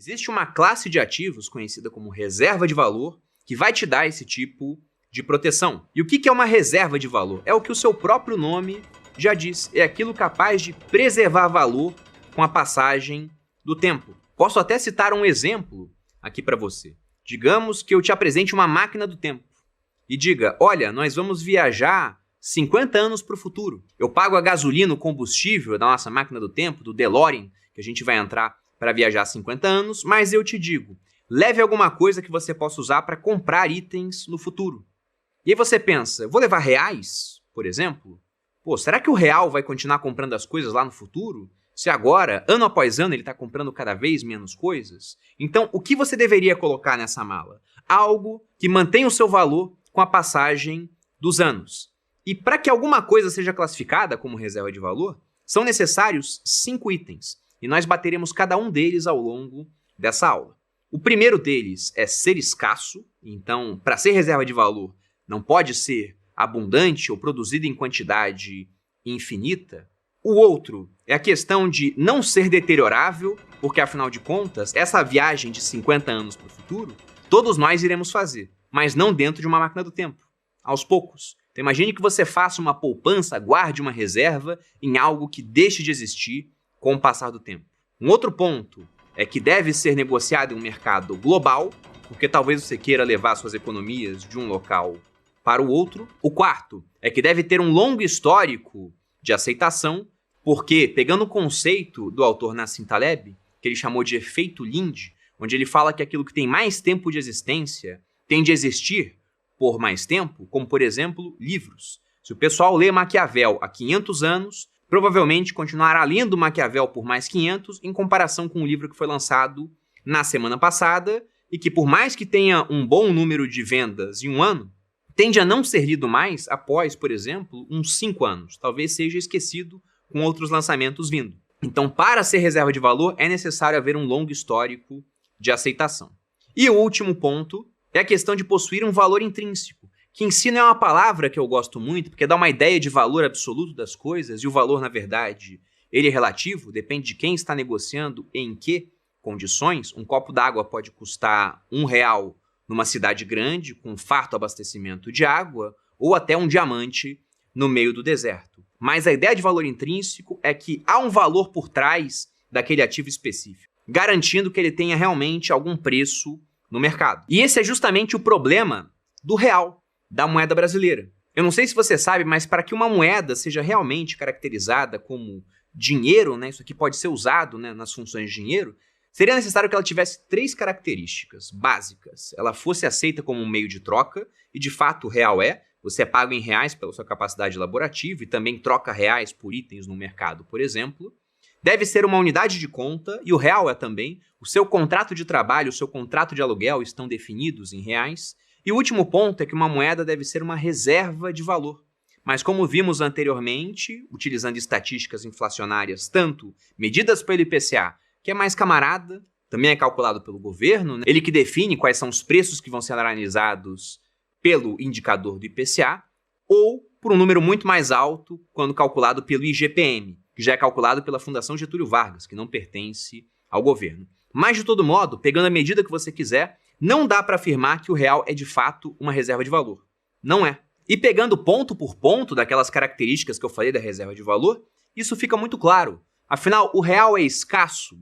Existe uma classe de ativos conhecida como reserva de valor que vai te dar esse tipo de proteção. E o que é uma reserva de valor? É o que o seu próprio nome já diz. É aquilo capaz de preservar valor com a passagem do tempo. Posso até citar um exemplo aqui para você. Digamos que eu te apresente uma máquina do tempo e diga, olha, nós vamos viajar 50 anos para o futuro. Eu pago a gasolina, o combustível da nossa máquina do tempo, do DeLorean, que a gente vai entrar para viajar 50 anos, mas eu te digo, leve alguma coisa que você possa usar para comprar itens no futuro. E aí você pensa, vou levar reais, por exemplo? Pô, será que o real vai continuar comprando as coisas lá no futuro? Se agora, ano após ano, ele está comprando cada vez menos coisas? Então, o que você deveria colocar nessa mala? Algo que mantenha o seu valor com a passagem dos anos. E para que alguma coisa seja classificada como reserva de valor, são necessários 5 itens. E nós bateremos cada um deles ao longo dessa aula. O primeiro deles é ser escasso. Então, para ser reserva de valor, não pode ser abundante ou produzido em quantidade infinita. O outro é a questão de não ser deteriorável, porque afinal de contas, essa viagem de 50 anos para o futuro, todos nós iremos fazer, mas não dentro de uma máquina do tempo, aos poucos. Então imagine que você faça uma poupança, guarde uma reserva em algo que deixe de existir com o passar do tempo. Um outro ponto é que deve ser negociado em um mercado global, porque talvez você queira levar suas economias de um local para o outro. O quarto é que deve ter um longo histórico de aceitação, porque, pegando o conceito do autor Nassim Taleb, que ele chamou de efeito Linde, onde ele fala que aquilo que tem mais tempo de existência tende a existir por mais tempo, como, por exemplo, livros. Se o pessoal lê Maquiavel há 500 anos, provavelmente continuará lendo Maquiavel por mais 500, em comparação com o livro que foi lançado na semana passada, e que, por mais que tenha um bom número de vendas em um ano, tende a não ser lido mais após, por exemplo, uns 5 anos. Talvez seja esquecido com outros lançamentos vindo. Então, para ser reserva de valor, é necessário haver um longo histórico de aceitação. E o último ponto é a questão de possuir um valor intrínseco, que em si não é uma palavra que eu gosto muito, porque dá uma ideia de valor absoluto das coisas, e o valor, na verdade, ele é relativo, depende de quem está negociando e em que condições. Um copo d'água pode custar R$1 numa cidade grande, com farto abastecimento de água, ou até um diamante no meio do deserto. Mas a ideia de valor intrínseco é que há um valor por trás daquele ativo específico, garantindo que ele tenha realmente algum preço no mercado. E esse é justamente o problema do real, da moeda brasileira. Eu não sei se você sabe, mas para que uma moeda seja realmente caracterizada como dinheiro, né, isso aqui pode ser usado, né, nas funções de dinheiro, seria necessário que ela tivesse 3 características básicas. Ela fosse aceita como um meio de troca, e de fato o real é. Você é pago em reais pela sua capacidade laborativa e também troca reais por itens no mercado, por exemplo. Deve ser uma unidade de conta, e o real é também. O seu contrato de trabalho, o seu contrato de aluguel estão definidos em reais. E o último ponto é que uma moeda deve ser uma reserva de valor. Mas como vimos anteriormente, utilizando estatísticas inflacionárias, tanto medidas pelo IPCA, que é mais camarada, também é calculado pelo governo, né? Ele que define quais são os preços que vão ser analisados pelo indicador do IPCA, ou por um número muito mais alto quando calculado pelo IGPM, que já é calculado pela Fundação Getúlio Vargas, que não pertence ao governo. Mas, de todo modo, pegando a medida que você quiser, não dá para afirmar que o real é de fato uma reserva de valor. Não é. E pegando ponto por ponto daquelas características que eu falei da reserva de valor, isso fica muito claro. Afinal, o real é escasso?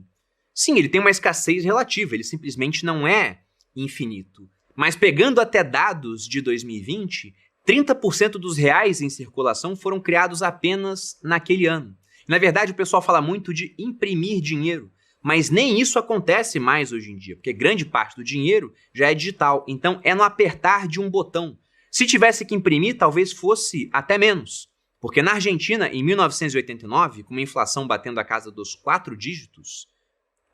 Sim, ele tem uma escassez relativa, ele simplesmente não é infinito. Mas pegando até dados de 2020, 30% dos reais em circulação foram criados apenas naquele ano. Na verdade, o pessoal fala muito de imprimir dinheiro, mas nem isso acontece mais hoje em dia, porque grande parte do dinheiro já é digital, então é no apertar de um botão. Se tivesse que imprimir, talvez fosse até menos, porque na Argentina, em 1989, com uma inflação batendo a casa dos 4 dígitos,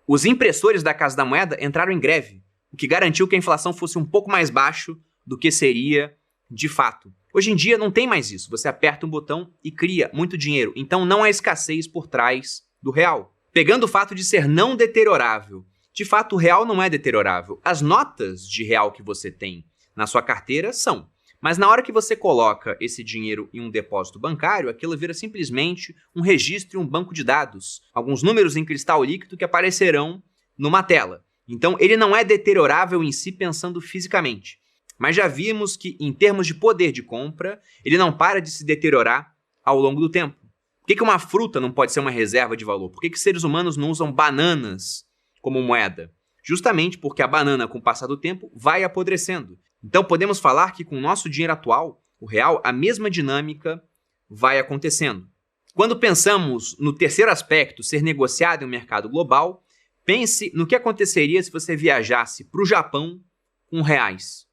os impressores da Casa da Moeda entraram em greve, o que garantiu que a inflação fosse um pouco mais baixo do que seria de fato. Hoje em dia não tem mais isso, você aperta um botão e cria muito dinheiro, então não há escassez por trás do real. Pegando o fato de ser não deteriorável, de fato o real não é deteriorável. As notas de real que você tem na sua carteira são, mas na hora que você coloca esse dinheiro em um depósito bancário, aquilo vira simplesmente um registro em um banco de dados, alguns números em cristal líquido que aparecerão numa tela. Então, ele não é deteriorável em si pensando fisicamente. Mas já vimos que, em termos de poder de compra, ele não para de se deteriorar ao longo do tempo. Por que uma fruta não pode ser uma reserva de valor? Por que seres humanos não usam bananas como moeda? Justamente porque a banana, com o passar do tempo, vai apodrecendo. Então, podemos falar que com o nosso dinheiro atual, o real, a mesma dinâmica vai acontecendo. Quando pensamos no terceiro aspecto, ser negociado em um mercado global, pense no que aconteceria se você viajasse para o Japão com reais.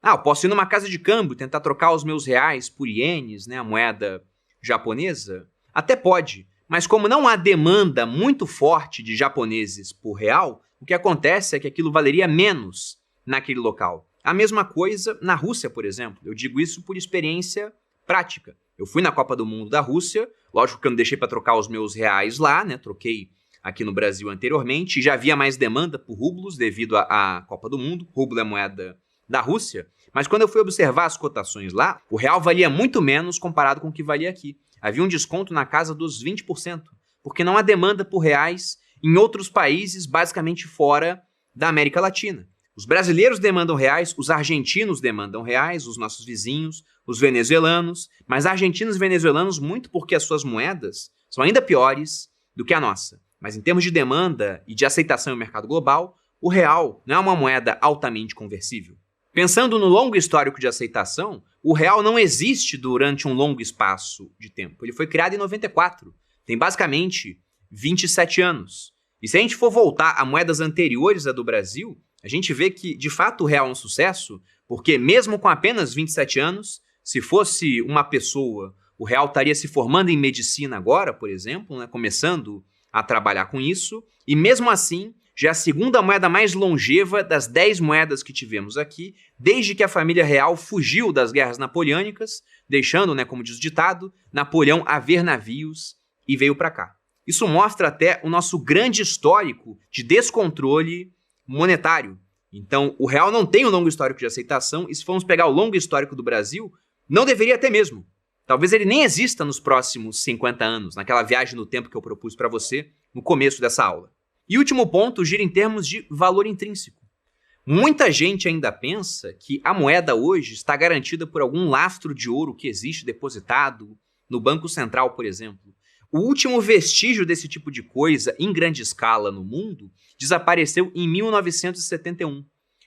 Eu posso ir numa casa de câmbio, tentar trocar os meus reais por ienes, a moeda japonesa? Até pode, mas como não há demanda muito forte de japoneses por real, o que acontece é que aquilo valeria menos naquele local. A mesma coisa na Rússia, por exemplo. Eu digo isso por experiência prática. Eu fui na Copa do Mundo da Rússia, lógico que eu não deixei para trocar os meus reais lá, troquei aqui no Brasil anteriormente, e já havia mais demanda por rublos devido à Copa do Mundo. Rublo é a moeda da Rússia. Mas quando eu fui observar as cotações lá, o real valia muito menos comparado com o que valia aqui. Havia um desconto na casa dos 20%, porque não há demanda por reais em outros países, basicamente fora da América Latina. Os brasileiros demandam reais, os argentinos demandam reais, os nossos vizinhos, os venezuelanos, mas argentinos e venezuelanos muito porque as suas moedas são ainda piores do que a nossa. Mas em termos de demanda e de aceitação no mercado global, o real não é uma moeda altamente conversível. Pensando no longo histórico de aceitação, o real não existe durante um longo espaço de tempo. Ele foi criado em 94, tem basicamente 27 anos. E se a gente for voltar a moedas anteriores à do Brasil, a gente vê que, de fato, o real é um sucesso, porque mesmo com apenas 27 anos, se fosse uma pessoa, o real estaria se formando em medicina agora, por exemplo, começando a trabalhar com isso, e mesmo assim, já é a segunda moeda mais longeva das 10 moedas que tivemos aqui, desde que a família real fugiu das guerras napoleônicas, deixando, como diz o ditado, Napoleão a ver navios e veio para cá. Isso mostra até o nosso grande histórico de descontrole monetário. Então, o real não tem um longo histórico de aceitação, e se formos pegar o longo histórico do Brasil, não deveria ter mesmo. Talvez ele nem exista nos próximos 50 anos, naquela viagem no tempo que eu propus para você no começo dessa aula. E o último ponto gira em termos de valor intrínseco. Muita gente ainda pensa que a moeda hoje está garantida por algum lastro de ouro que existe depositado no Banco Central, por exemplo. O último vestígio desse tipo de coisa em grande escala no mundo desapareceu em 1971.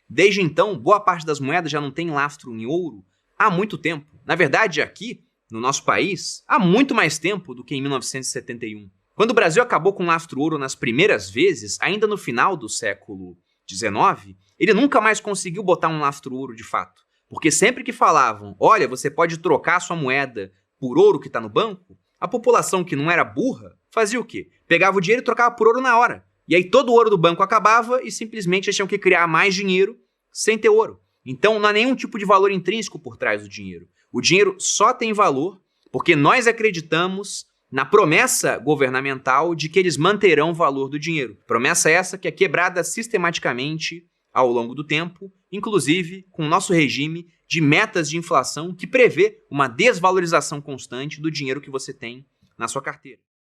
Desde então, boa parte das moedas já não tem lastro em ouro há muito tempo. Na verdade, aqui, no nosso país, há muito mais tempo do que em 1971. Quando o Brasil acabou com o lastro ouro nas primeiras vezes, ainda no final do século XIX, ele nunca mais conseguiu botar um lastro ouro de fato. Porque sempre que falavam, olha, você pode trocar sua moeda por ouro que está no banco, a população que não era burra fazia o quê? Pegava o dinheiro e trocava por ouro na hora. E aí todo o ouro do banco acabava e simplesmente eles tinham que criar mais dinheiro sem ter ouro. Então não há nenhum tipo de valor intrínseco por trás do dinheiro. O dinheiro só tem valor porque nós acreditamos na promessa governamental de que eles manterão o valor do dinheiro. Promessa essa que é quebrada sistematicamente ao longo do tempo, inclusive com o nosso regime de metas de inflação que prevê uma desvalorização constante do dinheiro que você tem na sua carteira.